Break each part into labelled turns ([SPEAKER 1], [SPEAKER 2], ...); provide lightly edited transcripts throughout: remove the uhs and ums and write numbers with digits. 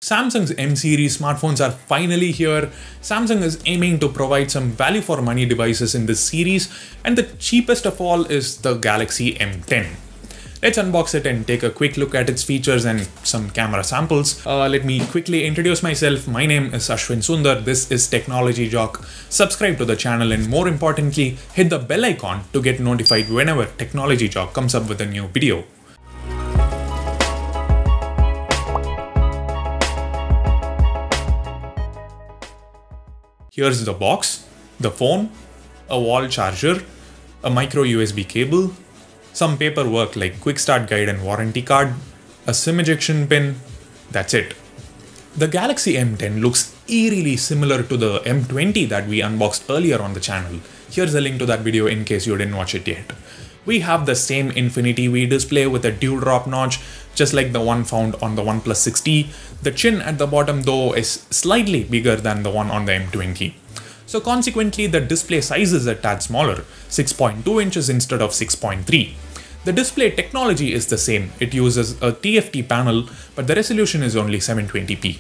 [SPEAKER 1] Samsung's M series smartphones are finally here. Samsung is aiming to provide some value for money devices in this series, and the cheapest of all is the Galaxy M10. Let's unbox it and take a quick look at its features and some camera samples. Let me quickly introduce myself. My name is Ashwin Sundar. This is Technology Jock. Subscribe to the channel and more importantly, hit the bell icon to get notified whenever Technology Jock comes up with a new video. Here's the box, the phone, a wall charger, a micro USB cable, some paperwork like quick start guide and warranty card, a SIM ejection pin. That's it. The Galaxy M10 looks eerily similar to the M20 that we unboxed earlier on the channel. Here's a link to that video in case you didn't watch it yet. We have the same Infinity V display with a dual drop notch, just like the one found on the OnePlus 6T. The chin at the bottom though is slightly bigger than the one on the M20. So consequently, the display size is a tad smaller, 6.2 inches instead of 6.3. The display technology is the same. It uses a TFT panel, but the resolution is only 720p.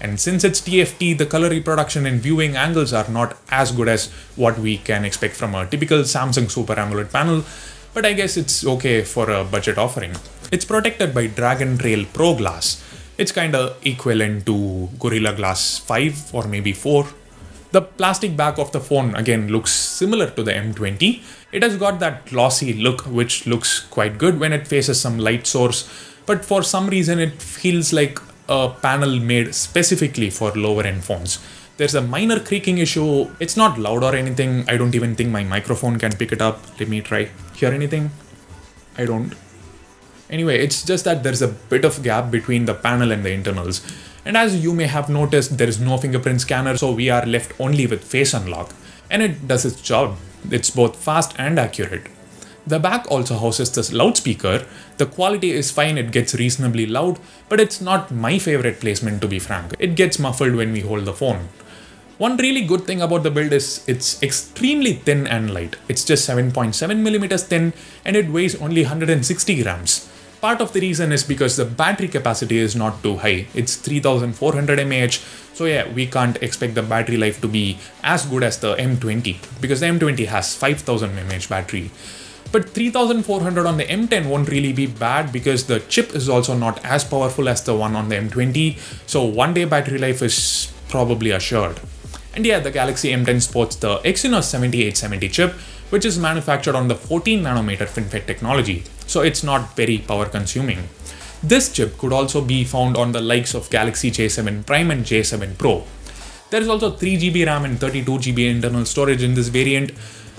[SPEAKER 1] And since it's TFT, the color reproduction and viewing angles are not as good as what we can expect from a typical Samsung Super AMOLED panel, but I guess it's okay for a budget offering. It's protected by Dragon Trail Pro Glass. It's kinda equivalent to Gorilla Glass 5 or maybe 4. The plastic back of the phone again looks similar to the M20. It has got that glossy look which looks quite good when it faces some light source, but for some reason it feels like a panel made specifically for lower end phones. There's a minor creaking issue. It's not loud or anything. I don't even think my microphone can pick it up. Let me try. Hear anything? I don't. Anyway, it's just that there's a bit of gap between the panel and the internals. And as you may have noticed, there is no fingerprint scanner, so we are left only with face unlock. And it does its job. It's both fast and accurate. The back also houses this loudspeaker. The quality is fine, it gets reasonably loud, but it's not my favorite placement to be frank. It gets muffled when we hold the phone. One really good thing about the build is it's extremely thin and light. It's just 7.7mm thin and it weighs only 160 grams. Part of the reason is because the battery capacity is not too high. It's 3400 mAh, so yeah, we can't expect the battery life to be as good as the M20 because the M20 has 5000 mAh battery. But 3400 on the M10 won't really be bad because the chip is also not as powerful as the one on the M20, so one day battery life is probably assured. And yeah, the Galaxy M10 sports the Exynos 7870 chip, which is manufactured on the 14nm FinFET technology, so it's not very power consuming. This chip could also be found on the likes of Galaxy J7 Prime and J7 Pro. There is also 3GB RAM and 32GB internal storage in this variant.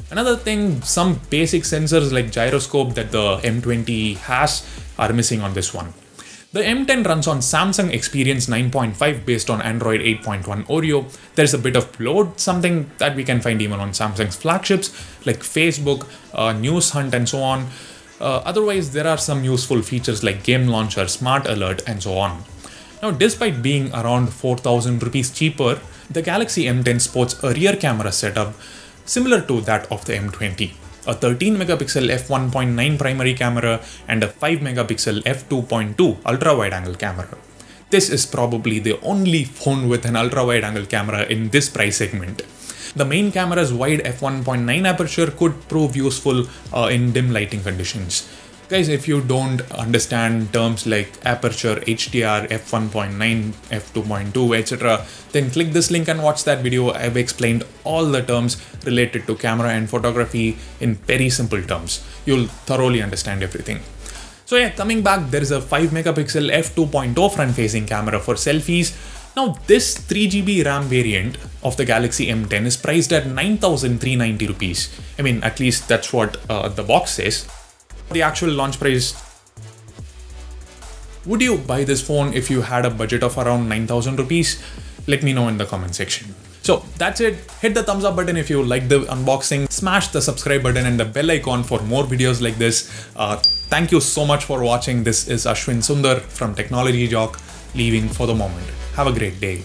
[SPEAKER 1] Another thing, some basic sensors like gyroscope that the M20 has are missing on this one. The M10 runs on Samsung Experience 9.5 based on Android 8.1 Oreo. There's a bit of bloat, something that we can find even on Samsung's flagships like Facebook, News Hunt and so on. Otherwise, there are some useful features like Game Launcher, Smart Alert and so on. Now, despite being around 4000 rupees cheaper, the Galaxy M10 sports a rear camera setup similar to that of the M20. A 13MP f1.9 primary camera and a 5MP f2.2 ultra-wide-angle camera. This is probably the only phone with an ultra-wide-angle camera in this price segment. The main camera's wide f1.9 aperture could prove useful in dim lighting conditions. Guys, if you don't understand terms like aperture, HDR, f1.9, f2.2, etc., then click this link and watch that video. I've explained all the terms related to camera and photography in very simple terms. You'll thoroughly understand everything. So yeah, coming back, there is a 5MP f2.0 front-facing camera for selfies. Now, this 3GB RAM variant of the Galaxy M10 is priced at 9390 rupees. I mean, at least that's what the box says. The actual launch price. Would you buy this phone if you had a budget of around 9000 rupees? Let me know in the comment section. So that's it. Hit the thumbs up button if you like the unboxing. Smash the subscribe button and the bell icon for more videos like this. Thank you so much for watching. This is Ashwin Sundar from Technology Jock, leaving for the moment. Have a great day.